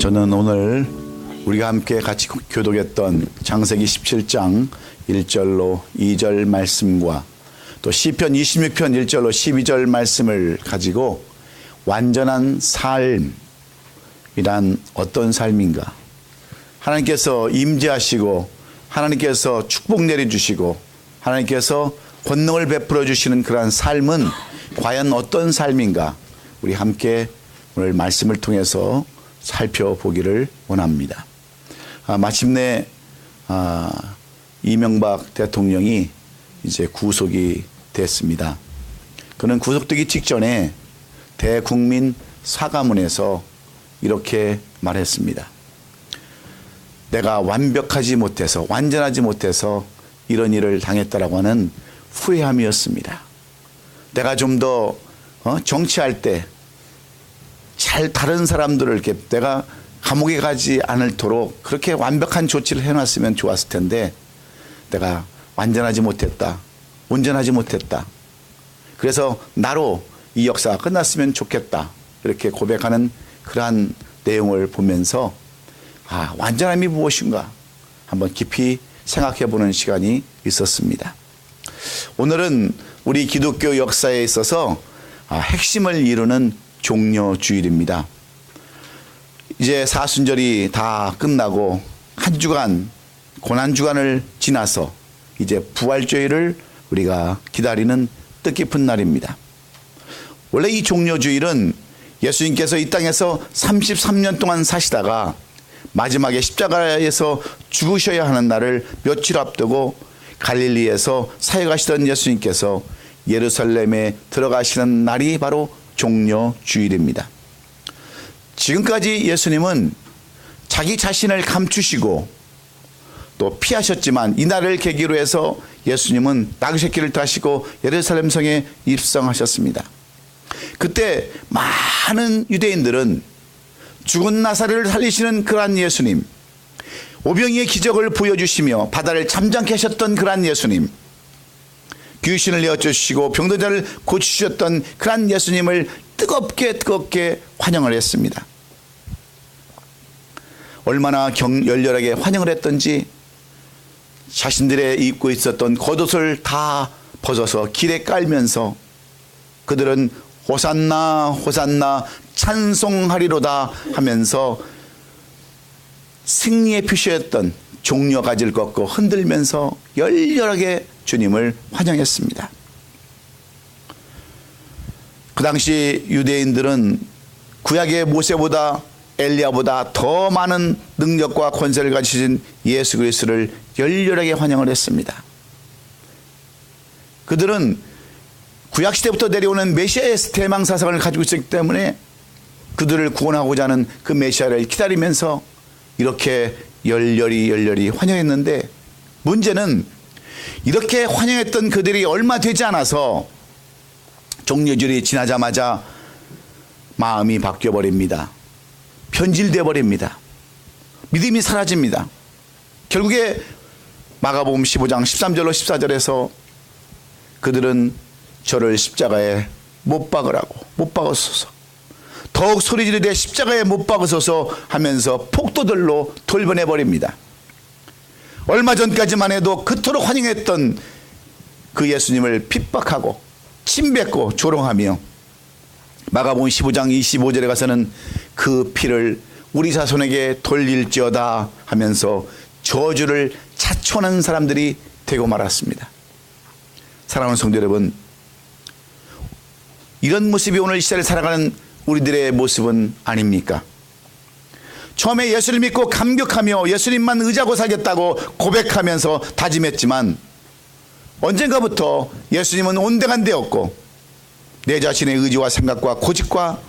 저는 오늘 우리가 함께 같이 교독했던 창세기 17장 1절로 2절 말씀과 또 시편 26편 1절로 12절 말씀을 가지고 완전한 삶이란 어떤 삶인가, 하나님께서 임재하시고 하나님께서 축복 내려주시고 하나님께서 권능을 베풀어 주시는 그러한 삶은 과연 어떤 삶인가, 우리 함께 오늘 말씀을 통해서 살펴보기를 원합니다. 마침내 이명박 대통령이 이제 구속이 됐습니다. 그는 구속되기 직전에 대국민 사과문에서 이렇게 말했습니다. 내가 완벽하지 못해서, 완전하지 못해서 이런 일을 당했다라고 하는 후회함이었습니다. 내가 좀 더 정치할 때 잘 다른 사람들을 이렇게 내가 감옥에 가지 않도록 그렇게 완벽한 조치를 해놨으면 좋았을 텐데 내가 완전하지 못했다, 온전하지 못했다. 그래서 나로 이 역사가 끝났으면 좋겠다, 이렇게 고백하는 그러한 내용을 보면서 완전함이 무엇인가 한번 깊이 생각해 보는 시간이 있었습니다. 오늘은 우리 기독교 역사에 있어서 핵심을 이루는 종려주일입니다. 이제 사순절이 다 끝나고 한 주간, 고난주간을 지나서 이제 부활주일을 우리가 기다리는 뜻깊은 날입니다. 원래 이 종려주일은 예수님께서 이 땅에서 33년 동안 사시다가 마지막에 십자가에서 죽으셔야 하는 날을 며칠 앞두고 갈릴리에서 사역하시던 예수님께서 예루살렘에 들어가시는 날이 바로 종려주일입니다. 지금까지 예수님은 자기 자신을 감추시고 또 피하셨지만 이날을 계기로 해서 예수님은 나그네길을 타시고 예루살렘 성에 입성하셨습니다. 그때 많은 유대인들은 죽은 나사렛을 살리시는 그러한 예수님, 오병이의 기적을 보여주시며 바다를 잠잠케 하셨던 그러한 예수님, 귀신을 내어주시고 병든 자를 고치셨던 그러한 예수님을 뜨겁게 환영을 했습니다. 얼마나 열렬하게 환영을 했던지 자신들의 입고 있었던 겉옷을 다 벗어서 길에 깔면서 그들은 호산나 호산나 찬송하리로다 하면서 승리의 표시였던 종려가지를 걷고 흔들면서 열렬하게 주님을 환영했습니다. 그 당시 유대인들은 구약의 모세보다 엘리야보다 더 많은 능력과 권세를 가지신 예수 그리스도를 열렬하게 환영을 했습니다. 그들은 구약시대부터 내려오는 메시아의 대망사상을 가지고 있었기 때문에 그들을 구원하고자 하는 그 메시아를 기다리면서 이렇게 열렬히 환영했는데, 문제는 이렇게 환영했던 그들이 얼마 되지 않아서 종려주일이 지나자마자 마음이 바뀌어버립니다. 변질되어 버립니다. 믿음이 사라집니다. 결국에 마가복음 15장 13절로 14절에서 그들은 저를 십자가에 못 박으라고, 못 박으소서, 더욱 소리 지르되 십자가에 못 박으소서 하면서 폭도들로 돌변해 버립니다. 얼마 전까지만 해도 그토록 환영했던 그 예수님을 핍박하고 침뱉고 조롱하며 마가복음 15장 25절에 가서는 그 피를 우리 자손에게 돌릴지어다 하면서 저주를 자초하는 사람들이 되고 말았습니다. 사랑하는 성도 여러분, 이런 모습이 오늘 이 시대를 살아가는 우리들의 모습은 아닙니까? 처음에 예수를 믿고 감격하며 예수님만 의지하고 살겠다고 고백하면서 다짐했지만 언젠가부터 예수님은 온데간데 없고 내 자신의 의지와 생각과 고집과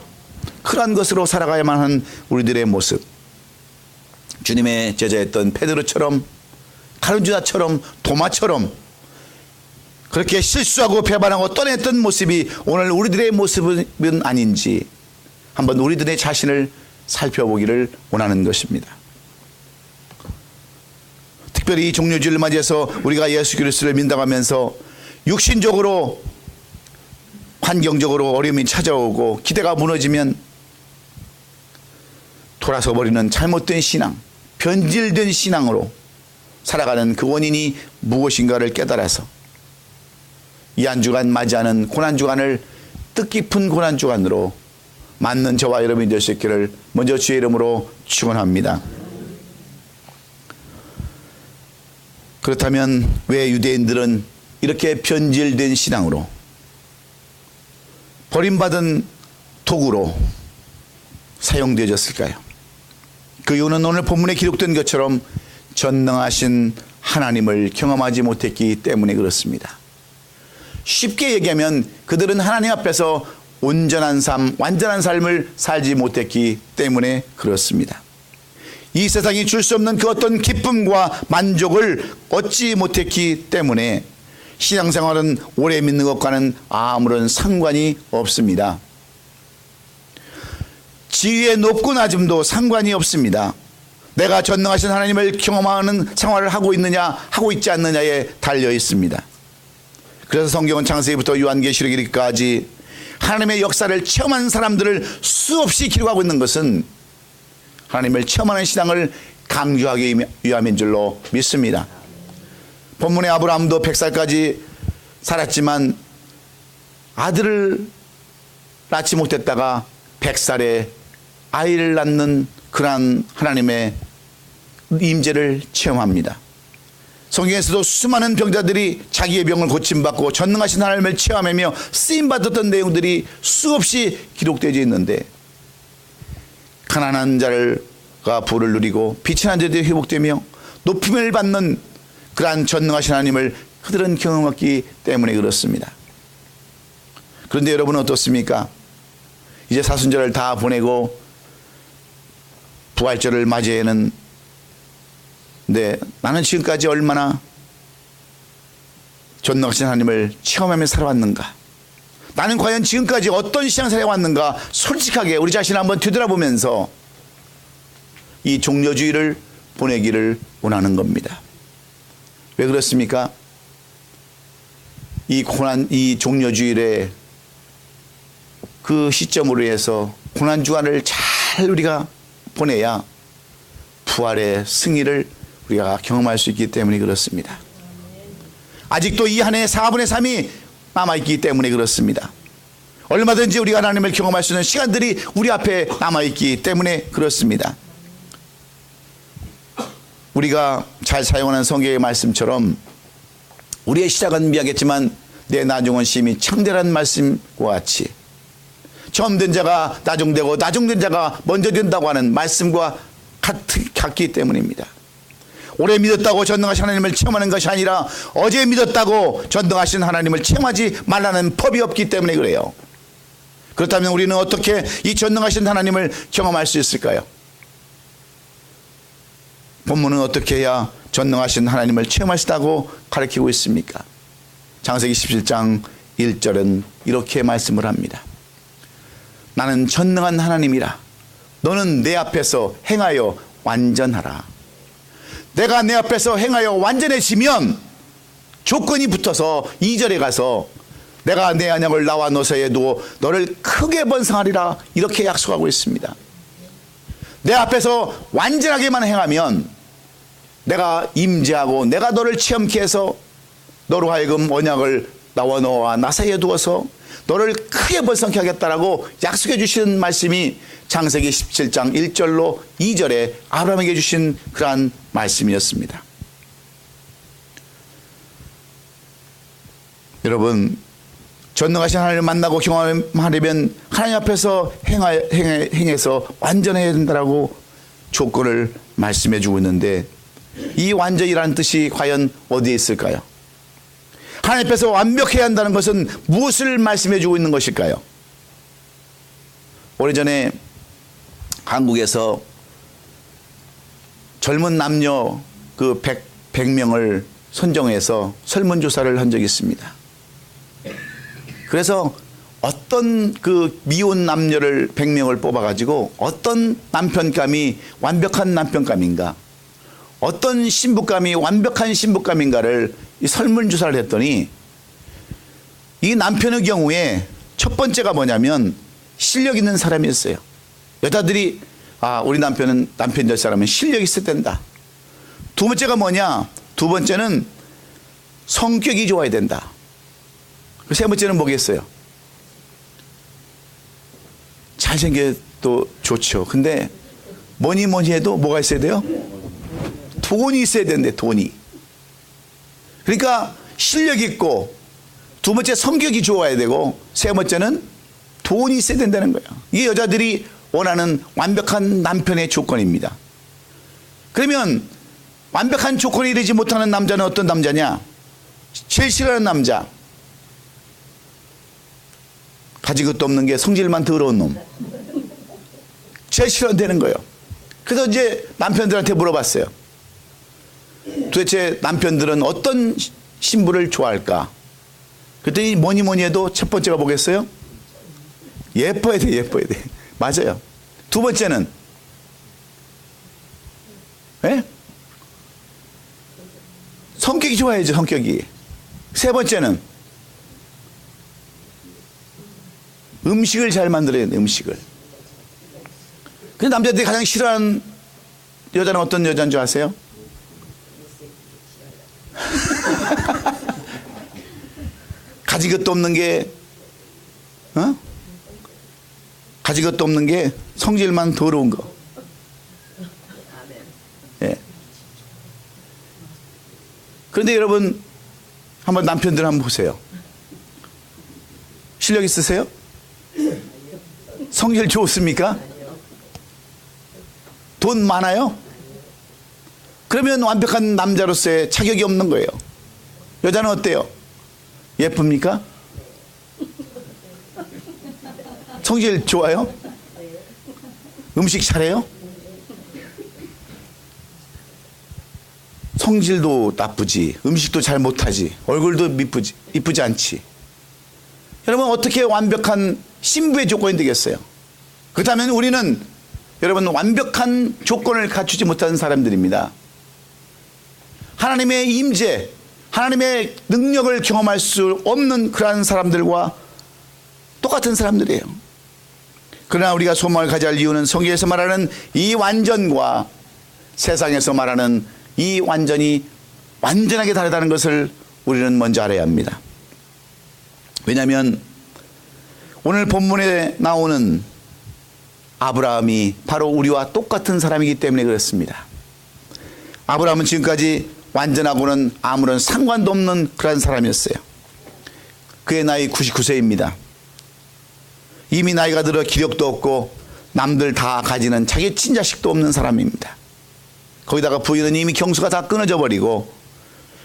그러한 것으로 살아가야만 하는 우리들의 모습, 주님의 제자였던 베드로처럼, 가룟유다처럼, 도마처럼 그렇게 실수하고 배반하고 떠냈던 모습이 오늘 우리들의 모습은 아닌지 한번 우리들의 자신을 살펴보기를 원하는 것입니다. 특별히 이 종려주일을 맞이해서 우리가 예수 그리스도를 믿어가면서 육신적으로 환경적으로 어려움이 찾아오고 기대가 무너지면 돌아서 버리는 잘못된 신앙, 변질된 신앙으로 살아가는 그 원인이 무엇인가를 깨달아서 이 한 주간 맞이하는 고난주간을 뜻깊은 고난주간으로 맞는 저와 여러분이 될 수 있기를 먼저 주의 이름으로 축원합니다. 그렇다면 왜 유대인들은 이렇게 변질된 신앙으로 버림받은 도구로 사용되어졌을까요? 그 이유는 오늘 본문에 기록된 것처럼 전능하신 하나님을 경험하지 못했기 때문에 그렇습니다. 쉽게 얘기하면 그들은 하나님 앞에서 온전한 삶, 완전한 삶을 살지 못했기 때문에 그렇습니다. 이 세상이 줄 수 없는 그 어떤 기쁨과 만족을 얻지 못했기 때문에 신앙생활은 오래 믿는 것과는 아무런 상관이 없습니다. 지위의 높고 낮음도 상관이 없습니다. 내가 전능하신 하나님을 경험하는 생활을 하고 있느냐 하고 있지 않느냐에 달려 있습니다. 그래서 성경은 창세기부터 요한계시록 이르기까지 하나님의 역사를 체험한 사람들을 수없이 기록하고 있는 것은 하나님을 체험하는 신앙을 강조하기 위함인 줄로 믿습니다. 본문의 아브라함도 100살까지 살았지만 아들을 낳지 못했다가 100살에 아이를 낳는 그러한 하나님의 임재를 체험합니다. 성경에서도 수많은 병자들이 자기의 병을 고침받고 전능하신 하나님을 체험하며 쓰임받았던 내용들이 수없이 기록되어 있는데 가난한 자가 부를 누리고 비천한 자들이 회복되며 높임을 받는 그러한 전능하신 하나님을 그들은 경험했기 때문에 그렇습니다. 그런데 여러분은 어떻습니까? 이제 사순절을 다 보내고 부활절을 맞이하는 네, 나는 지금까지 얼마나 전능하신 하나님을 체험하며 살아왔는가? 나는 과연 지금까지 어떤 신앙생활을 해왔는가? 솔직하게 우리 자신을 한번 되돌아보면서 이 종려주의를 보내기를 원하는 겁니다. 왜 그렇습니까? 이 종려주일에 그 시점으로 해서 고난주간을 잘 우리가 보내야 부활의 승리를 우리가 경험할 수 있기 때문에 그렇습니다. 아직도 이 한 해 4분의 3이 남아있기 때문에 그렇습니다. 얼마든지 우리가 하나님을 경험할 수 있는 시간들이 우리 앞에 남아있기 때문에 그렇습니다. 우리가 잘 사용하는 성경의 말씀처럼 우리의 시작은 미하겠지만 내 나중은 심히 창대한 말씀과 같이 처음 된 자가 나중되고 나중된 자가 먼저 된다고 하는 말씀과 같기 때문입니다. 오래 믿었다고 전능하신 하나님을 체험하는 것이 아니라 어제 믿었다고 전능하신 하나님을 체험하지 말라는 법이 없기 때문에 그래요. 그렇다면 우리는 어떻게 이 전능하신 하나님을 경험할 수 있을까요? 본문은 어떻게 해야 전능하신 하나님을 체험할 수 있다고 가르치고 있습니까? 창세기 17장 1절은 이렇게 말씀을 합니다. 나는 전능한 하나님이라 너는 내 앞에서 행하여 완전하라. 내가 내 앞에서 행하여 완전해지면 조건이 붙어서 2절에 가서 내가 내 언약을 나와 너 사이에 두어 너를 크게 번성하리라 이렇게 약속하고 있습니다. 내 앞에서 완전하게만 행하면 내가 임재하고 내가 너를 체험케 해서 너로 하여금 언약을 나와 너와 나 사이에 두어서 너를 크게 번성케 하겠다라고 약속해 주시는 말씀이 창세기 17장 1절로 2절에 아브라함에게 주신 그러한 말씀이었습니다. 여러분, 전능하신 하나님을 만나고 경험하려면 하나님 앞에서 행해서 완전해야 된다라고 조건을 말씀해 주고 있는데 이 완전이라는 뜻이 과연 어디에 있을까요? 하나님 앞에서 완벽해야 한다는 것은 무엇을 말씀해 주고 있는 것일까요? 오래전에 한국에서 젊은 남녀 그 100명을 선정해서 설문조사를 한 적이 있습니다. 그래서 어떤 그 미혼 남녀를 100명을 뽑아가지고 어떤 남편감이 완벽한 남편감인가, 어떤 신부감이 완벽한 신부감인가를 이 설문조사를 했더니 이 남편의 경우에 첫 번째가 뭐냐면 실력 있는 사람이었어요. 여자들이 우리 남편은 남편 될 사람은 실력이 있어야 된다. 두 번째가 뭐냐? 두 번째는 성격이 좋아야 된다. 세 번째는 뭐겠어요? 잘생겨도 좋죠. 근데 뭐니 해도 뭐가 있어야 돼요? 돈이 있어야 되는데, 돈이. 그러니까 실력 있고, 두 번째 성격이 좋아야 되고, 세 번째는 돈이 있어야 된다는 거예요. 이게 여자들이 원하는 완벽한 남편의 조건입니다. 그러면 완벽한 조건이 이르지 못하는 남자는 어떤 남자냐? 제일 싫어하는 남자. 가진 것도 없는 게 성질만 더러운 놈. 제일 싫어한다는 거예요. 그래서 이제 남편들한테 물어봤어요. 도대체 남편들은 어떤 신부를 좋아할까? 그랬더니 뭐니 해도 첫 번째가 뭐겠어요? 예뻐야 돼, 예뻐야 돼. 맞아요. 두 번째는 성격이 좋아야죠, 성격이. 세 번째는 음식을 잘 만들어야 돼, 음식을. 근데 남자들이 가장 싫어하는 여자는 어떤 여자인 줄 아세요? 가진 것도 없는 게, 가진 것도 없는 게 성질만 더러운 거. 예. 그런데 여러분, 한번 남편들 한번 보세요. 실력 있으세요? 성질 좋습니까? 돈 많아요? 그러면 완벽한 남자로서의 자격이 없는 거예요. 여자는 어때요? 예쁩니까? 성질 좋아요? 음식 잘해요? 성질도 나쁘지, 음식도 잘 못하지, 얼굴도 이쁘지 않지. 여러분, 어떻게 완벽한 신부의 조건이 되겠어요? 그렇다면 우리는 여러분 완벽한 조건을 갖추지 못하는 사람들입니다. 하나님의 임재, 하나님의 능력을 경험할 수 없는 그러한 사람들과 똑같은 사람들이에요. 그러나 우리가 소망을 가져야 할 이유는 성경에서 말하는 이 완전과 세상에서 말하는 이 완전이 완전하게 다르다는 것을 우리는 먼저 알아야 합니다. 왜냐하면 오늘 본문에 나오는 아브라함이 바로 우리와 똑같은 사람이기 때문에 그렇습니다. 아브라함은 지금까지 완전하고는 아무런 상관도 없는 그런 사람이었어요. 그의 나이 99세입니다. 이미 나이가 들어 기력도 없고 남들 다 가지는 자기 친자식도 없는 사람입니다. 거기다가 부인은 이미 경수가 다 끊어져 버리고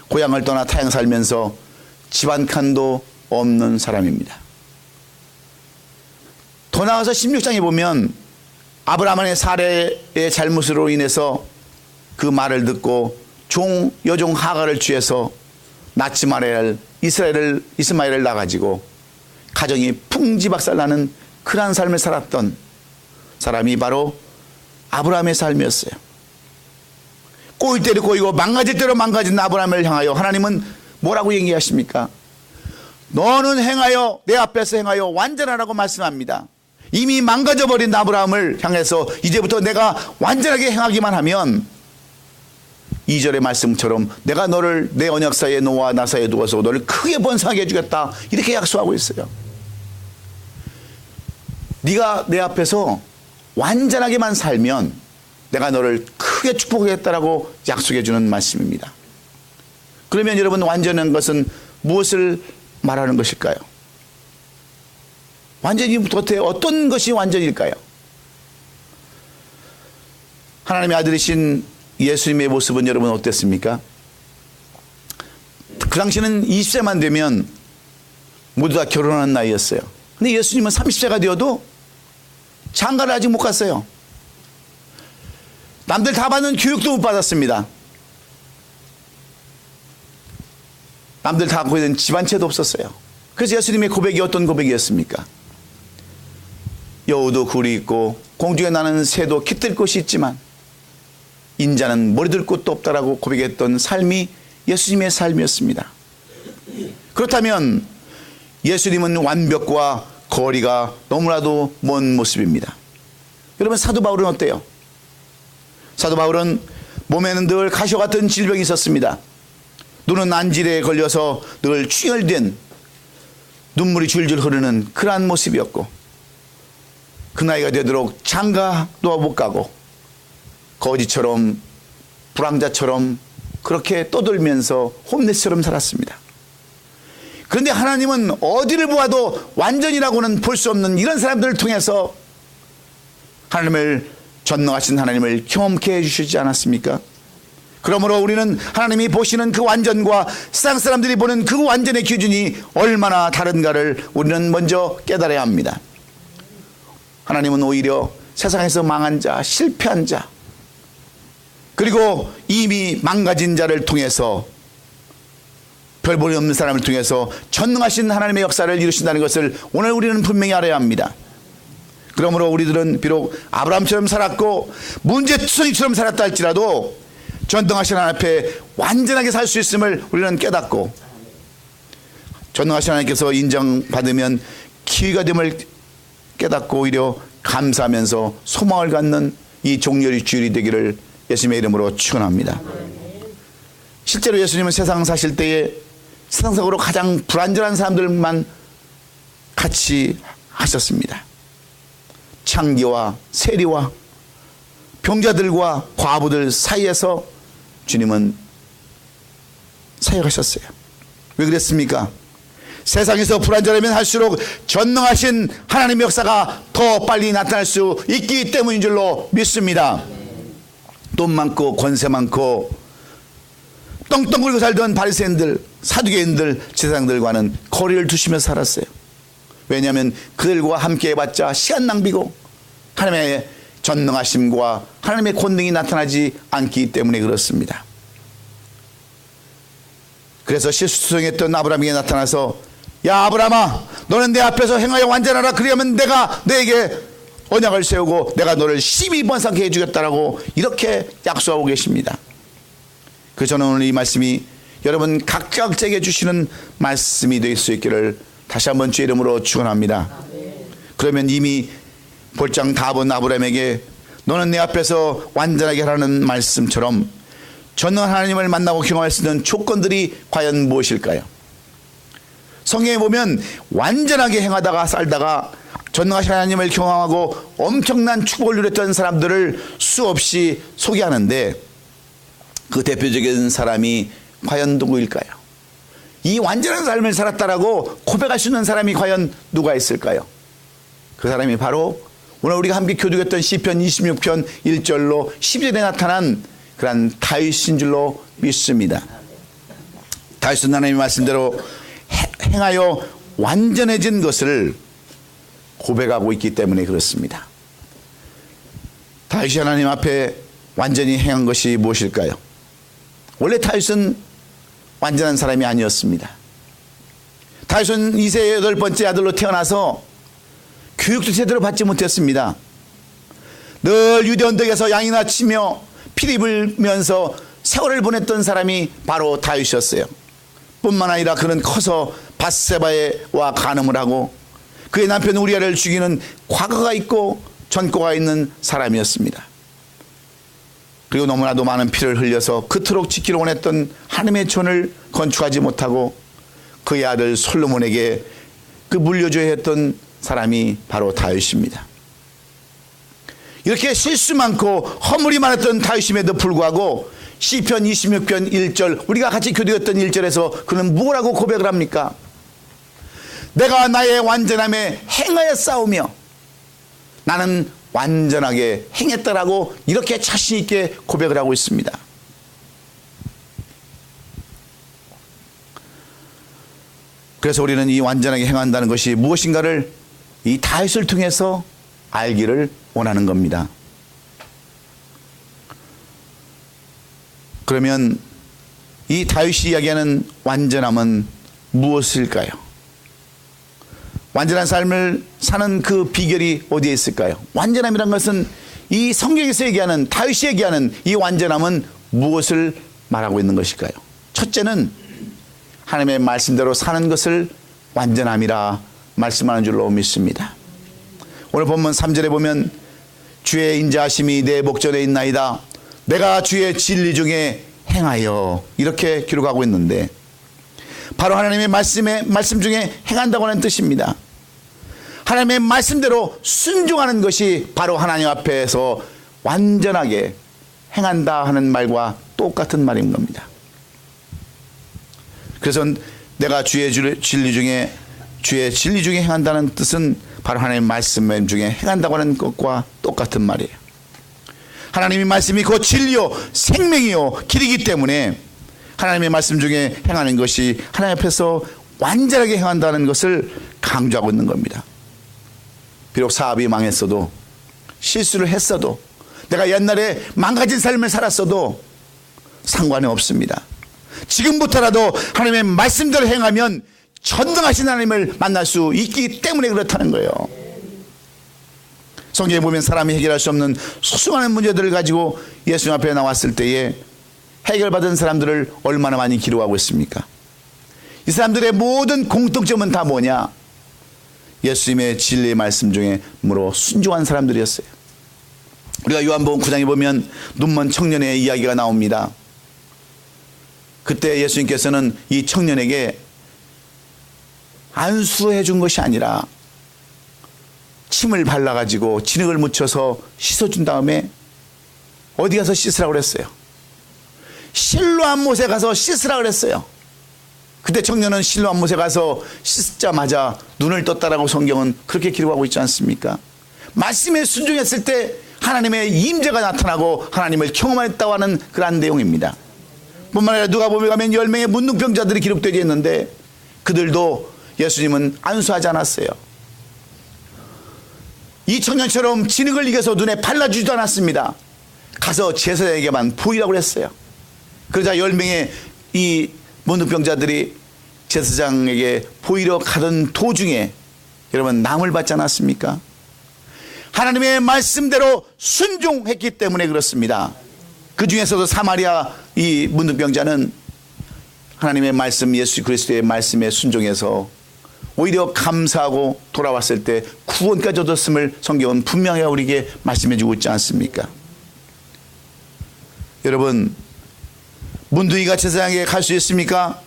고향을 떠나 타향 살면서 집 한 칸도 없는 사람입니다. 더 나아가서 16장에 보면 아브라함의 사례의 잘못으로 인해서 그 말을 듣고 여종 하갈을 취해서 낳지 말아야 할 이스마엘을 낳아가지고 가정이 풍지박살나는 그러한 삶을 살았던 사람이 바로 아브라함의 삶이었어요. 꼬일 대로 꼬이고 망가질 대로 망가진 아브라함을 향하여 하나님은 뭐라고 얘기하십니까? 너는 행하여, 내 앞에서 행하여 완전하라고 말씀합니다. 이미 망가져버린 아브라함을 향해서 이제부터 내가 완전하게 행하기만 하면 2절의 말씀처럼 내가 너를 내 언약 사이에 너와 나 사이에 두어서 너를 크게 번성하게 해주겠다, 이렇게 약속하고 있어요. 네가 내 앞에서 완전하게만 살면 내가 너를 크게 축복하겠다라고 약속해 주는 말씀입니다. 그러면 여러분, 완전한 것은 무엇을 말하는 것일까요? 완전히 도대체 어떤 것이 완전일까요? 하나님의 아들이신 예수님의 모습은 여러분 어땠습니까? 그 당시는 20세만 되면 모두 다 결혼하는 나이였어요. 근데 예수님은 30세가 되어도 장가를 아직 못 갔어요. 남들 다 받는 교육도 못 받았습니다. 남들 다 갖고 있는 집안채도 없었어요. 그래서 예수님의 고백이 어떤 고백이었습니까? 여우도 굴이 있고 공중에 나는 새도 깃들 곳이 있지만 인자는 머리들 곳도 없다라고 고백했던 삶이 예수님의 삶이었습니다. 그렇다면 예수님은 완벽과 거리가 너무나도 먼 모습입니다. 여러분, 사도 바울은 어때요? 사도 바울은 몸에는 늘 가시와 같은 질병이 있었습니다. 눈은 안질에 걸려서 늘 충혈된 눈물이 줄줄 흐르는 그러한 모습이었고, 그 나이가 되도록 장가도 못 가고 거지처럼 불황자처럼 그렇게 떠돌면서 홈레스처럼 살았습니다. 그런데 하나님은 어디를 보아도 완전이라고는 볼 수 없는 이런 사람들을 통해서 하나님을, 전능하신 하나님을 경험케 해주시지 않았습니까? 그러므로 우리는 하나님이 보시는 그 완전과 세상 사람들이 보는 그 완전의 기준이 얼마나 다른가를 우리는 먼저 깨달아야 합니다. 하나님은 오히려 세상에서 망한 자, 실패한 자, 그리고 이미 망가진 자를 통해서, 별 볼이 없는 사람을 통해서 전능하신 하나님의 역사를 이루신다는 것을 오늘 우리는 분명히 알아야 합니다. 그러므로 우리들은 비록 아브라함처럼 살았고 문제투성이처럼 살았다 할지라도 전능하신 하나님 앞에 완전하게 살 수 있음을 우리는 깨닫고, 전능하신 하나님께서 인정받으면 기회가 됨을 깨닫고 오히려 감사하면서 소망을 갖는 이 종려의 주일이 되기를 예수님의 이름으로 축원합니다. 실제로 예수님은 세상 사실 때에 세상적으로 가장 불완전한 사람들만 같이 하셨습니다. 창기와 세리와 병자들과 과부들 사이에서 주님은 사역하셨어요. 왜 그랬습니까? 세상에서 불완전하면 할수록 전능하신 하나님의 역사가 더 빨리 나타날 수 있기 때문인 줄로 믿습니다. 돈 많고 권세 많고 떵떵거리고 살던 바리새인들, 사두개인들, 제사장들과는 거리를 두시며 살았어요. 왜냐하면 그들과 함께 해봤자 시간 낭비고 하나님의 전능하심과 하나님의 권능이 나타나지 않기 때문에 그렇습니다. 그래서 실수성했던 아브라함에게 나타나서, 야 아브라함아, 너는 내 앞에서 행하여 완전하라. 그리하면 내가 너에게 언약을 세우고 내가 너를 12번 삼게 해주겠다라고 이렇게 약속하고 계십니다. 그래서 저는 오늘 이 말씀이 여러분 각자에게 주시는 말씀이 될 수 있기를 다시 한번 주의 이름으로 축원합니다. 그러면 이미 볼장 다 본 아브라함에게 너는 내 앞에서 완전하게 하라는 말씀처럼 전능한 하나님을 만나고 경험할 수 있는 조건들이 과연 무엇일까요? 성경에 보면 완전하게 행하다가 살다가 전능하신 하나님을 경험하고 엄청난 축복을 누렸던 사람들을 수없이 소개하는데, 그 대표적인 사람이 과연 누구일까요? 이 완전한 삶을 살았다라고 고백할 수 있는 사람이 과연 누가 있을까요? 그 사람이 바로 오늘 우리가 함께 교독했던 시편 26편 1절로 10절에 나타난 그런 다윗인 줄로 믿습니다. 다윗은 하나님의 말씀대로 행하여 완전해진 것을 고백하고 있기 때문에 그렇습니다. 다윗이 하나님 앞에 완전히 행한 것이 무엇일까요? 원래 다윗은 완전한 사람이 아니었습니다. 다윗은 이새의 8번째 아들로 태어나서 교육도 제대로 받지 못했습니다. 늘 유대 언덕에서 양이나 치며 피리 불면서 세월을 보냈던 사람이 바로 다윗이었어요. 뿐만 아니라 그는 커서 밧세바와 간음을 하고 그의 남편 우리아를 죽이는 과거가 있고 전과가 있는 사람이었습니다. 그리고 너무나도 많은 피를 흘려서 그토록 지키려 원했던 하나님의 전을 건축하지 못하고 그의 아들 솔로몬에게 그 물려줘야 했던 사람이 바로 다윗입니다. 이렇게 실수 많고 허물이 많았던 다윗임에도 불구하고 시편 26편 1절, 우리가 같이 교도했던 1절에서 그는 뭐라고 고백을 합니까? 내가 나의 완전함에 행하여 싸우며 나는 완전하게 행했다라고 이렇게 자신 있게 고백을 하고 있습니다. 그래서 우리는 이 완전하게 행한다는 것이 무엇인가를 이 다윗을 통해서 알기를 원하는 겁니다. 그러면 이 다윗이 이야기하는 완전함은 무엇일까요? 완전한 삶을 사는 그 비결이 어디에 있을까요? 완전함이란 것은 이 성경에서 얘기하는, 다윗이 얘기하는 이 완전함은 무엇을 말하고 있는 것일까요? 첫째는 하나님의 말씀대로 사는 것을 완전함이라 말씀하는 줄로 믿습니다. 오늘 본문 3절에 보면 주의 인자하심이 내 목전에 있나이다. 내가 주의 진리 중에 행하여, 이렇게 기록하고 있는데, 바로 하나님의 말씀 중에 행한다고 하는 뜻입니다. 하나님의 말씀대로 순종하는 것이 바로 하나님 앞에서 완전하게 행한다 하는 말과 똑같은 말인 겁니다. 그래서 내가 주의 진리 중에 행한다는 뜻은 바로 하나님의 말씀 중에 행한다고 하는 것과 똑같은 말이에요. 하나님의 말씀이 곧 진리요 생명이요 길이기 때문에 하나님의 말씀 중에 행하는 것이 하나님 앞에서 완전하게 행한다는 것을 강조하고 있는 겁니다. 비록 사업이 망했어도, 실수를 했어도, 내가 옛날에 망가진 삶을 살았어도 상관이 없습니다. 지금부터라도 하나님의 말씀대로 행하면 전능하신 하나님을 만날 수 있기 때문에 그렇다는 거예요. 성경에 보면 사람이 해결할 수 없는 수많은 문제들을 가지고 예수님 앞에 나왔을 때에 해결받은 사람들을 얼마나 많이 기록하고 있습니까? 이 사람들의 모든 공통점은 다 뭐냐? 예수님의 진리의 말씀 중에 물어 순종한 사람들이었어요. 우리가 요한복음 9장에 보면 눈먼 청년의 이야기가 나옵니다. 그때 예수님께서는 이 청년에게 안수해 준 것이 아니라 침을 발라가지고 진흙을 묻혀서 씻어준 다음에 어디 가서 씻으라고 그랬어요? 실로암 못에 가서 씻으라고 그랬어요. 그때 청년은 실로암 못에 가서 씻자마자 눈을 떴다라고 성경은 그렇게 기록하고 있지 않습니까? 말씀에 순종했을 때 하나님의 임재가 나타나고 하나님을 경험했다고 하는 그런 내용입니다. 뿐만 아니라 누가복음에 가면 10명의 문둥병자들이 기록되어 있는데 그들도 예수님은 안수하지 않았어요. 이 청년처럼 진흙을 이겨서 눈에 발라주지도 않았습니다. 가서 제사장에게만 보이라고 했어요. 그러자 10명의 이 문둥병자들이 제사장에게 보이러 가던 도중에 여러분 남을 받지 않았습니까? 하나님의 말씀대로 순종했기 때문에 그렇습니다. 그 중에서도 사마리아 이 문둥병자는 하나님의 말씀, 예수 그리스도의 말씀에 순종해서 오히려 감사하고 돌아왔을 때 구원까지 얻었음을 성경은 분명히 우리에게 말씀해 주고 있지 않습니까? 여러분, 문둥이가 제사장에게 갈 수 있습니까?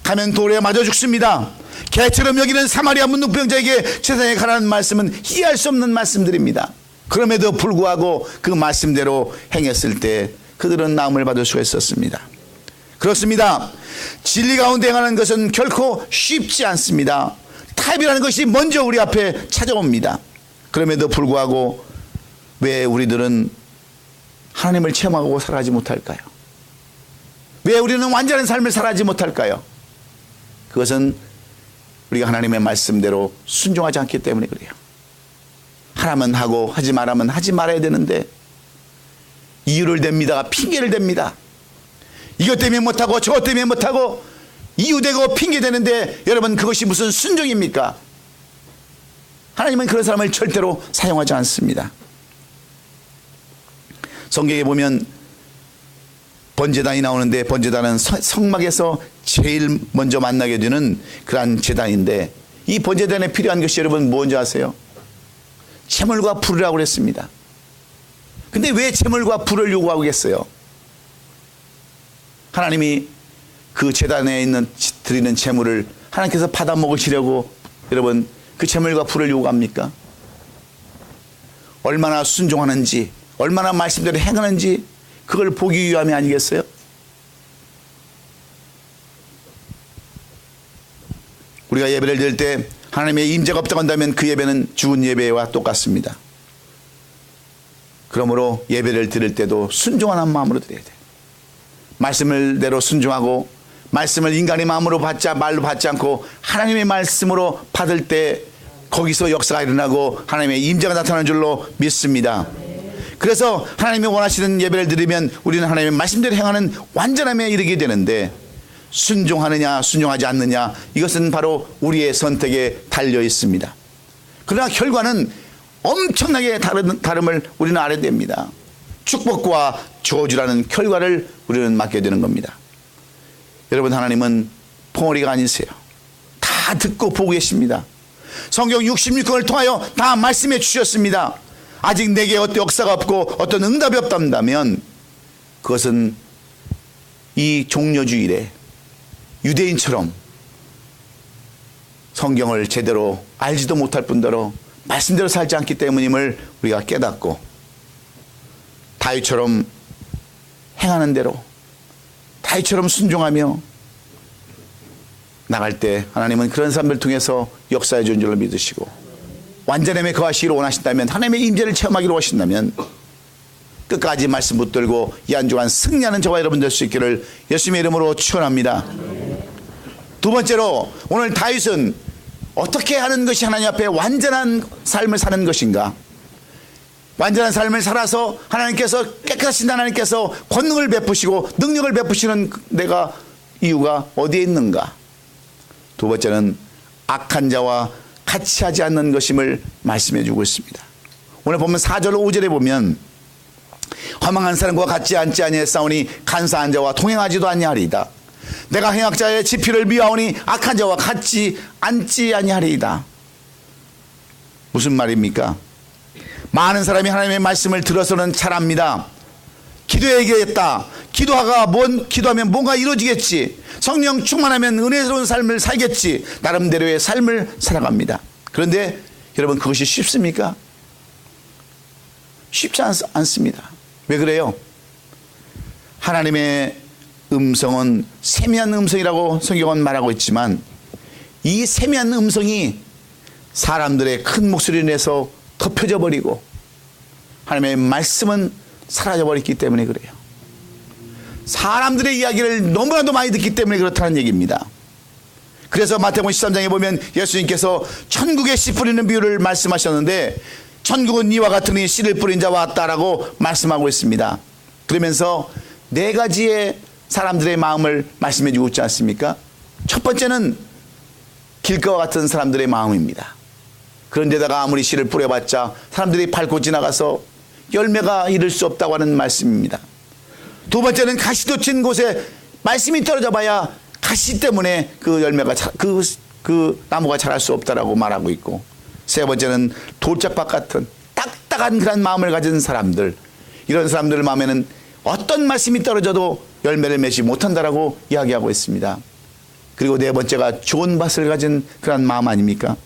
가면 돌에 맞아 죽습니다. 개처럼 여기는 사마리아 문둥병자에게 제사장에 가라는 말씀은 이해할 수 없는 말씀들입니다. 그럼에도 불구하고 그 말씀대로 행했을 때 그들은 나음을 받을 수가 있었습니다. 그렇습니다. 진리 가운데 행하는 것은 결코 쉽지 않습니다. 타협이라는 것이 먼저 우리 앞에 찾아옵니다. 그럼에도 불구하고 왜 우리들은 하나님을 체험하고 살아가지 못할까요? 왜 우리는 완전한 삶을 살아가지 못할까요? 그것은 우리가 하나님의 말씀대로 순종하지 않기 때문에 그래요. 하라면 하고 하지 말라면 하지 말아야 되는데 이유를 댑니다. 핑계를 댑니다. 이것 때문에 못하고 저것 때문에 못하고 이유대고 핑계대는데 여러분 그것이 무슨 순종입니까? 하나님은 그런 사람을 절대로 사용하지 않습니다. 성경에 보면 번제단이 나오는데 번제단은 성막에서 제일 먼저 만나게 되는 그러한 제단인데 이 번제단에 필요한 것이 여러분 뭔지 아세요? 제물과 불이라고 그랬습니다. 근데 왜 제물과 불을 요구하겠어요? 하나님이 그 제단에 드리는 제물을 하나님께서 받아 먹으시려고 여러분 그 제물과 불을 요구합니까? 얼마나 순종하는지, 얼마나 말씀대로 행하는지 그걸 보기 위함이 아니겠어요? 우리가 예배를 드릴 때 하나님의 임재가 없다고 한다면 그 예배는 죽은 예배와 똑같습니다. 그러므로 예배를 드릴 때도 순종하는 마음으로 드려야 돼요. 말씀을 대로 순종하고 말씀을 인간의 마음으로 말로 받지 않고 하나님의 말씀으로 받을 때 거기서 역사가 일어나고 하나님의 임재가 나타나는 줄로 믿습니다. 그래서 하나님이 원하시는 예배를 드리면 우리는 하나님의 말씀대로 행하는 완전함에 이르게 되는데 순종하느냐 순종하지 않느냐 이것은 바로 우리의 선택에 달려 있습니다. 그러나 결과는 엄청나게 다름을 우리는 알아야 됩니다. 축복과 저주라는 결과를 우리는 맡게 되는 겁니다. 여러분 하나님은 펑어리가 아니세요. 다 듣고 보고 계십니다. 성경 66권을 통하여 다 말씀해 주셨습니다. 아직 내게 어떤 역사가 없고 어떤 응답이 없다면 그것은 이 종려주일에 유대인처럼 성경을 제대로 알지도 못할 뿐더러 말씀대로 살지 않기 때문임을 우리가 깨닫고 다윗처럼 행하는 대로 다윗처럼 순종하며 나갈 때 하나님은 그런 사람들 통해서 역사해 준 줄로 믿으시고 완전함에 거하시기를 원하신다면, 하나님의 임재를 체험하기를 원하신다면 끝까지 말씀 붙들고 이 한 주간 승리하는 저와 여러분 될 수 있기를 예수님의 이름으로 축원합니다. 두 번째로 오늘 다윗은 어떻게 하는 것이 하나님 앞에 완전한 삶을 사는 것인가? 완전한 삶을 살아서 하나님께서 깨끗하신 하나님께서 권능을 베푸시고 능력을 베푸시는 내가 이유가 어디에 있는가? 두 번째는 악한 자와 같이 하지 않는 것임을 말씀해 주고 있습니다. 오늘 보면 4절 5절에 보면 허망한 사람과 같이 앉지 아니하사오니 간사한 자와 동행하지도 아니하리이다. 내가 행악자의 지피를 미워하오니 악한 자와 같이 앉지 아니하리이다. 무슨 말입니까? 많은 사람이 하나님의 말씀을 들어서는 잘합니다. 기도해야겠다. 기도하면 뭔가 이루어지겠지. 성령 충만하면 은혜스러운 삶을 살겠지. 나름대로의 삶을 살아갑니다. 그런데 여러분, 그것이 쉽습니까? 쉽지 않습니다. 왜 그래요? 하나님의 음성은 세미한 음성이라고 성경은 말하고 있지만 이 세미한 음성이 사람들의 큰 목소리를 내서 덮여져 버리고 하나님의 말씀은 사라져 버렸기 때문에 그래요. 사람들의 이야기를 너무나도 많이 듣기 때문에 그렇다는 얘기입니다. 그래서 마태복음 13장에 보면 예수님께서 천국에 씨 뿌리는 비유를 말씀하셨는데 천국은 이와 같으니 씨를 뿌린 자와 같다라고 말씀하고 있습니다. 그러면서 네 가지의 사람들의 마음을 말씀해 주고 있지 않습니까? 첫 번째는 길가와 같은 사람들의 마음입니다. 그런데다가 아무리 씨를 뿌려봤자 사람들이 밟고 지나가서 열매가 이를 수 없다고 하는 말씀입니다. 두 번째는 가시도 친 곳에 말씀이 떨어져 봐야 가시 때문에 그 열매가 그 나무가 자랄 수 없다라고 말하고 있고, 세 번째는 돌짝밭 같은 딱딱한 그런 마음을 가진 사람들, 이런 사람들 마음에는 어떤 말씀이 떨어져도 열매를 맺지 못한다라고 이야기하고 있습니다. 그리고 네 번째가 좋은 밭을 가진 그런 마음 아닙니까?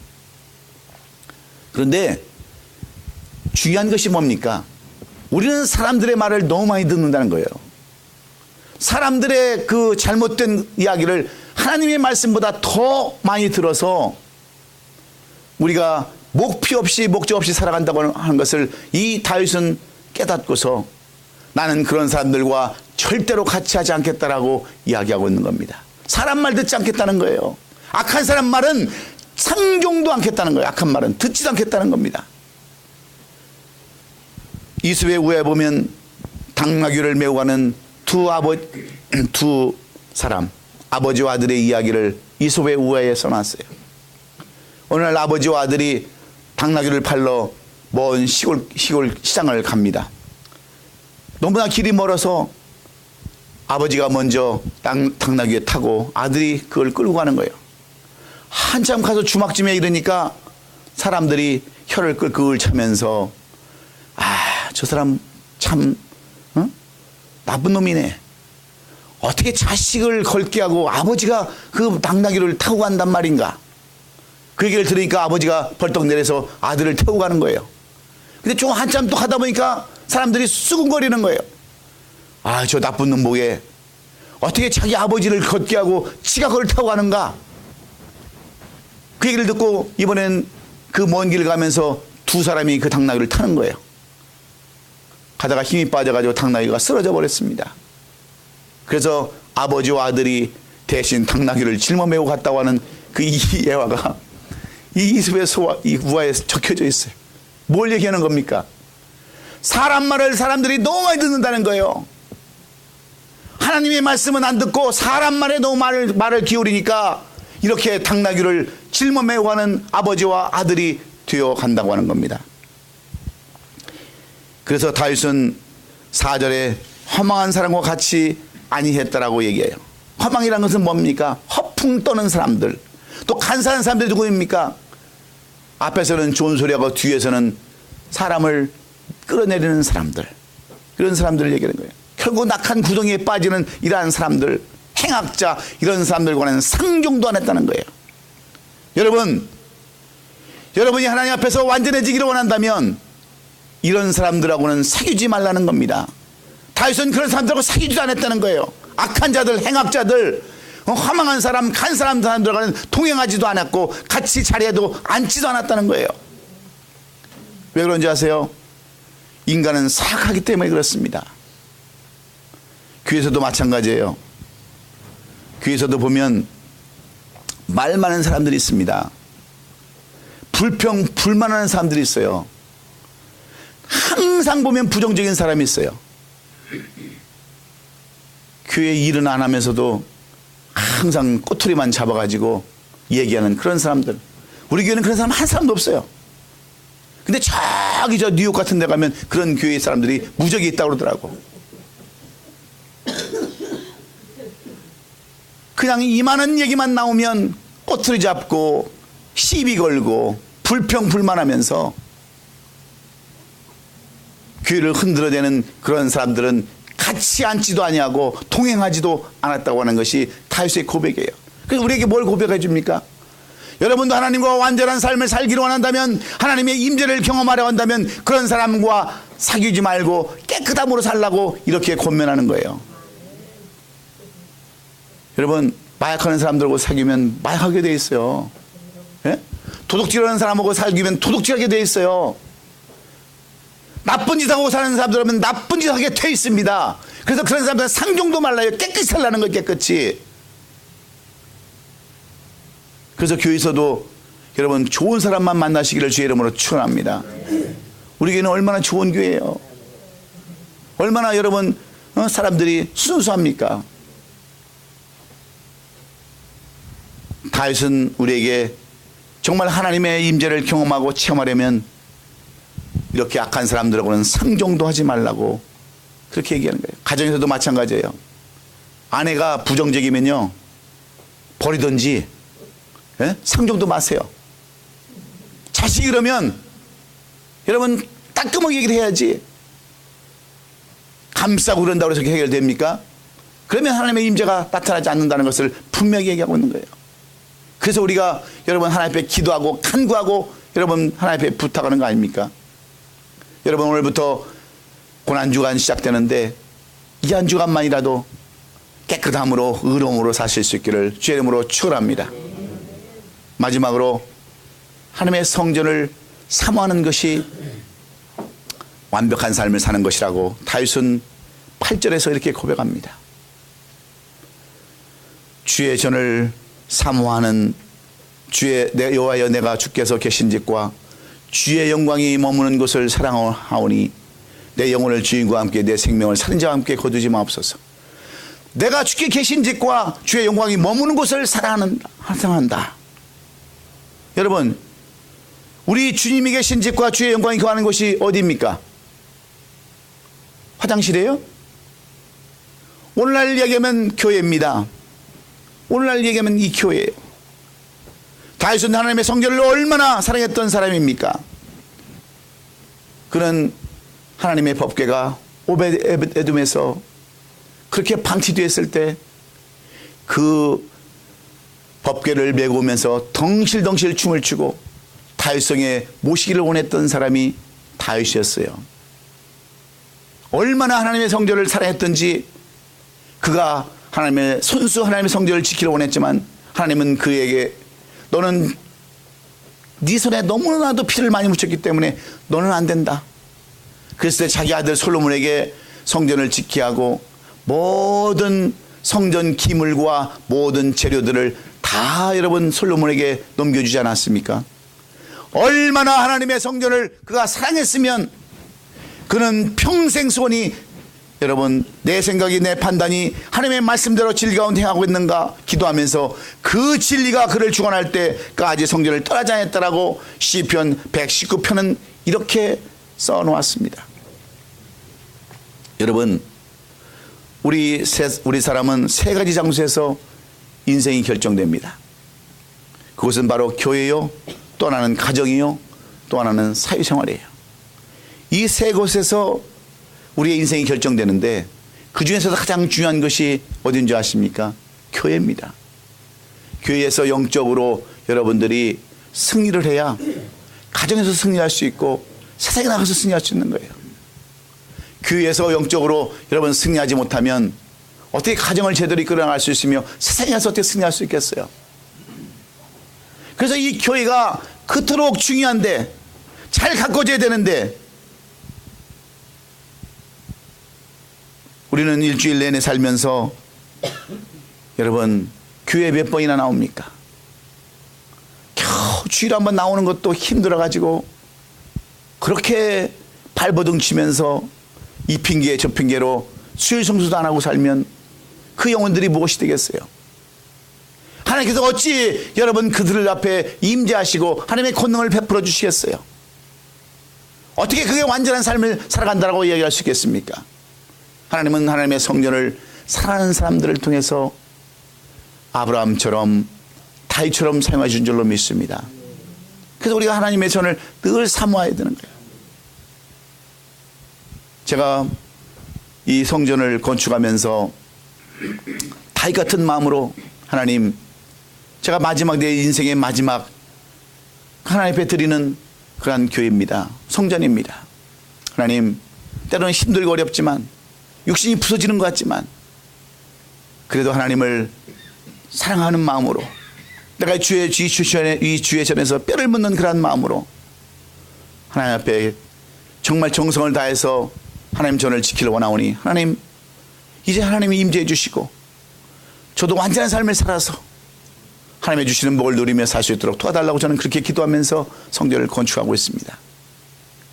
그런데 중요한 것이 뭡니까? 우리는 사람들의 말을 너무 많이 듣는다는 거예요. 사람들의 그 잘못된 이야기를 하나님의 말씀보다 더 많이 들어서 우리가 목표 없이 목적 없이 살아간다고 하는 것을 이 다윗은 깨닫고서 나는 그런 사람들과 절대로 같이 하지 않겠다라고 이야기하고 있는 겁니다. 사람 말 듣지 않겠다는 거예요. 악한 사람 말은 상종도 않겠다는 거예요. 악한 말은 듣지도 않겠다는 겁니다. 이수의 우에 보면 당나귀를 메고 가는 두 사람, 아버지와 아들의 이야기를 이솝의 우화에 써놨어요. 어느 날 아버지와 아들이 당나귀를 팔러 먼 시골 시장을 갑니다. 너무나 길이 멀어서 아버지가 먼저 당나귀에 타고 아들이 그걸 끌고 가는 거예요. 한참 가서 주막쯤에 이르니까 사람들이 혀를 끌끌 차면서 저 사람 참 나쁜 놈이네. 어떻게 자식을 걸게 하고 아버지가 그 당나귀를 타고 간단 말인가. 그 얘기를 들으니까 아버지가 벌떡 내려서 아들을 태우고 가는 거예요. 근데 좀 한참 또 하다 보니까 사람들이 수군거리는 거예요. 저 나쁜 놈 뭐게 어떻게 자기 아버지를 걷게 하고 지가 그걸 타고 가는가. 그 얘기를 듣고 이번엔 그 먼 길을 가면서 두 사람이 그 당나귀를 타는 거예요. 가다가 힘이 빠져가지고 당나귀가 쓰러져 버렸습니다. 그래서 아버지와 아들이 대신 당나귀를 짊어매고 갔다고 하는 그 이 예화가 이 이솝의 이 우화에 적혀져 있어요. 뭘 얘기하는 겁니까? 사람 말을 사람들이 너무 많이 듣는다는 거예요. 하나님의 말씀은 안 듣고 사람 말에 너무 말을 기울이니까 이렇게 당나귀를 짊어매고 가는 아버지와 아들이 되어 간다고 하는 겁니다. 그래서 다윗은 4절에 허망한 사람과 같이 아니했다라고 얘기해요. 허망이라는 것은 뭡니까? 허풍 떠는 사람들, 또 간사한 사람들이 누구입니까? 앞에서는 좋은 소리하고 뒤에서는 사람을 끌어내리는 사람들, 그런 사람들을 얘기하는 거예요. 결국 낙한 구덩이에 빠지는 이러한 사람들, 행악자, 이런 사람들과는 상종도 안 했다는 거예요. 여러분이 하나님 앞에서 완전해지기를 원한다면 이런 사람들하고는 사귀지 말라는 겁니다. 다윗은 그런 사람들하고 사귀지도 않았다는 거예요. 악한 자들, 행악자들, 허망한 사람, 간 사람들과는 동행하지도 않았고 같이 자리에도 앉지도 않았다는 거예요. 왜 그런지 아세요? 인간은 사악하기 때문에 그렇습니다. 교회에서도 마찬가지예요. 교회에서도 보면 말 많은 사람들이 있습니다. 불만하는 사람들이 있어요. 항상 보면 부정적인 사람이 있어요. 교회 일은 안 하면서도 항상 꼬투리만 잡아가지고 얘기하는 그런 사람들. 우리 교회는 그런 사람 한 사람도 없어요. 근데 저기 저 뉴욕 같은 데 가면 그런 교회 사람들이 무적이 있다고 그러더라고. 그냥 이만한 얘기만 나오면 꼬투리 잡고 시비 걸고 불평불만하면서 교회를 흔들어대는 그런 사람들은 같이 앉지도 아니하고 동행하지도 않았다고 하는 것이 다윗의 고백이에요. 그래서 우리에게 뭘 고백해 줍니까? 여러분도 하나님과 완전한 삶을 살기를 원한다면, 하나님의 임재를 경험하려 한다면 그런 사람과 사귀지 말고 깨끗함으로 살라고 이렇게 권면하는 거예요. 여러분, 마약하는 사람들하고 사귀면 마약하게 돼 있어요. 예? 도둑질하는 사람하고 사귀면 도둑질하게 돼 있어요. 나쁜 짓 하고 사는 사람들은 나쁜 짓 하게 돼 있습니다. 그래서 그런 사람들은 상종도 말라요. 깨끗이 살라는 거예요. 깨끗이. 그래서 교회에서도 여러분 좋은 사람만 만나시기를 주의 이름으로 축원합니다. 우리 교회는 얼마나 좋은 교회예요. 얼마나 여러분 사람들이 순수합니까? 다윗은 우리에게 정말 하나님의 임재를 경험하고 체험하려면 이렇게 악한 사람들하고는 상종도 하지 말라고 그렇게 얘기하는 거예요. 가정에서도 마찬가지예요. 아내가 부정적이면요, 버리든지, 예? 상종도 마세요. 자식이 그러면 여러분 따끔하게 얘기를 해야지. 감싸고 그런다고 해서 해결됩니까? 그러면 하나님의 임재가 나타나지 않는다는 것을 분명히 얘기하고 있는 거예요. 그래서 우리가 여러분 하나님 앞에 기도하고 간구하고 여러분 하나님 앞에 부탁하는 거 아닙니까? 여러분 오늘부터 고난주간 시작되는데 이 한 주간만이라도 깨끗함으로 의로움으로 사실 수 있기를 주의 이름으로 축원합니다. 마지막으로 하나님의 성전을 사모하는 것이 완벽한 삶을 사는 것이라고 다윗은 8절에서 이렇게 고백합니다. 주의 전을 사모하는 주의 여호와여, 내가 주께서 계신 집과 주의 영광이 머무는 곳을 사랑하오니 내 영혼을 주인과 함께 내 생명을 살인 자와 함께 거두지 마옵소서. 내가 주께 계신 집과 주의 영광이 머무는 곳을 사랑한다. 여러분, 우리 주님이 계신 집과 주의 영광이 거하는 곳이 어디입니까? 화장실이에요? 오늘날 얘기하면 교회입니다. 오늘날 얘기하면 이 교회예요. 다윗은 하나님의 성전을 얼마나 사랑했던 사람입니까? 그는 하나님의 법궤가 오벳에돔에서 그렇게 방치되었을 때 그 법궤를 메고 오면서 덩실덩실 춤을 추고 다윗성에 모시기를 원했던 사람이 다윗이었어요. 얼마나 하나님의 성전을 사랑했던지, 그가 하나님의 성전을 지키려 원했지만 하나님은 그에게 너는 네 손에 너무나도 피를 많이 묻혔기 때문에 너는 안 된다. 그랬을 때 자기 아들 솔로몬에게 성전을 지키게 하고 모든 성전 기물과 모든 재료들을 다 여러분 솔로몬에게 넘겨주지 않았습니까? 얼마나 하나님의 성전을 그가 사랑했으면 그는 평생 소원이, 여러분 내 생각이 내 판단이 하나님의 말씀대로 진리 가운데 행하고 있는가 기도하면서 그 진리가 그를 주관할 때까지 성전을 떠나지 않았다라고 시편 119편은 이렇게 써놓았습니다. 여러분, 우리 사람은 세 가지 장소에서 인생이 결정됩니다. 그것은 바로 교회요, 또 하나는 가정이요, 또 하나는 사회생활이에요. 이 세 곳에서 우리의 인생이 결정되는데 그 중에서도 가장 중요한 것이 어딘 줄 아십니까? 교회입니다. 교회에서 영적으로 여러분들이 승리를 해야 가정에서 승리할 수 있고 세상에 나가서 승리할 수 있는 거예요. 교회에서 영적으로 여러분 승리하지 못하면 어떻게 가정을 제대로 이끌어나갈 수 있으며 세상에 가서 어떻게 승리할 수 있겠어요? 그래서 이 교회가 그토록 중요한데 잘 가꿔져야 되는데 우리는 일주일 내내 살면서 여러분 교회 몇 번이나 나옵니까? 겨우 주일 한번 나오는 것도 힘들어가지고 그렇게 발버둥 치면서 이 핑계 저 핑계로 수요일 성수도 안 하고 살면 그 영혼들이 무엇이 되겠어요? 하나님께서 어찌 여러분 그들 앞에 임재하시고 하나님의 권능을 베풀어 주시겠어요? 어떻게 그게 완전한 삶을 살아간다고 이야기할 수 있겠습니까? 하나님은 하나님의 성전을 사랑하는 사람들을 통해서 아브라함처럼 다윗처럼 사용해 준 줄로 믿습니다. 그래서 우리가 하나님의 전을 늘 사모해야 되는 거예요. 제가 이 성전을 건축하면서 다윗 같은 마음으로 하나님, 제가 마지막 내 인생의 마지막 하나님 앞에 드리는 그러한 교회입니다. 성전입니다. 하나님, 때로는 힘들고 어렵지만 육신이 부서지는 것 같지만 그래도 하나님을 사랑하는 마음으로 내가 이 주의 전에서 뼈를 묻는 그런 마음으로 하나님 앞에 정말 정성을 다해서 하나님 전을 지키려 원하오니 하나님, 이제 하나님이 임재해 주시고 저도 완전한 삶을 살아서 하나님의 주시는 복을 누리며 살 수 있도록 도와달라고 저는 그렇게 기도하면서 성전을 건축하고 있습니다.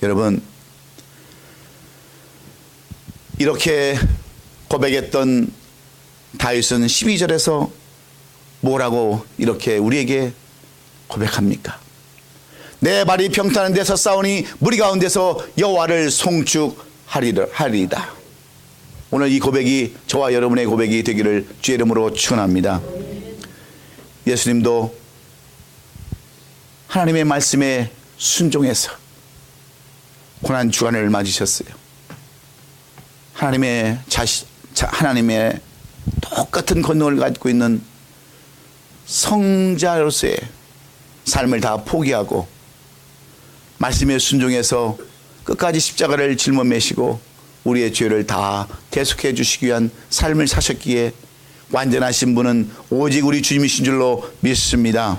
여러분, 이렇게 고백했던 다윗은 12절에서 뭐라고 이렇게 우리에게 고백합니까? 내 발이 평탄한 데서 싸우니 무리 가운데서 여호와를 송축하리이다. 오늘 이 고백이 저와 여러분의 고백이 되기를 주의 이름으로 축원합니다. 예수님도 하나님의 말씀에 순종해서 고난 주간을 맞으셨어요. 하나님의 똑같은 권능을 갖고 있는 성자로서의 삶을 다 포기하고 말씀에 순종해서 끝까지 십자가를 짊어매시고 우리의 죄를 다 대속해 주시기 위한 삶을 사셨기에 완전하신 분은 오직 우리 주님이신 줄로 믿습니다.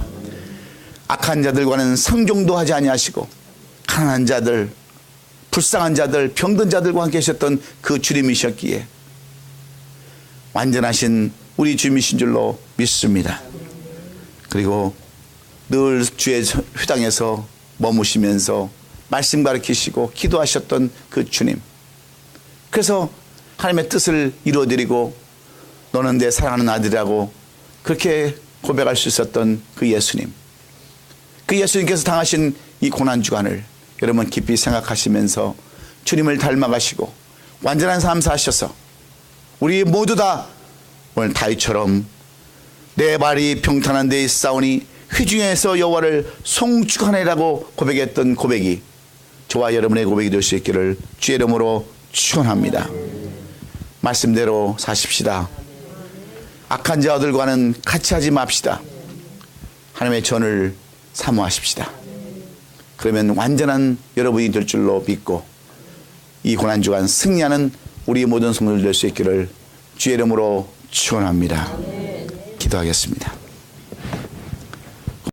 악한 자들과는 상종도 하지 아니하시고 가난한 자들, 불쌍한 자들, 병든 자들과 함께 하셨던 그 주님이셨기에 완전하신 우리 주님이신 줄로 믿습니다. 그리고 늘 주의 회당에서 머무시면서 말씀 가르치시고 기도하셨던 그 주님, 그래서 하나님의 뜻을 이루어드리고 너는 내 사랑하는 아들이라고 그렇게 고백할 수 있었던 그 예수님, 그 예수님께서 당하신 이 고난주간을 여러분 깊이 생각하시면서 주님을 닮아가시고 완전한 삶 사셔서 우리 모두 다 오늘 다윗처럼 내 발이 평탄한 데에 싸우니 회중에서 여호와를 송축하네라고 고백했던 고백이 저와 여러분의 고백이 될 수 있기를 주의 이름으로 축원합니다. 말씀대로 사십시다. 악한 자들과는 같이 하지 맙시다. 하나님의 전을 사모하십시다. 그러면 완전한 여러분이 될 줄로 믿고 이 고난주간 승리하는 우리 모든 성도들 될 수 있기를 주의 이름으로 축원합니다. 기도하겠습니다.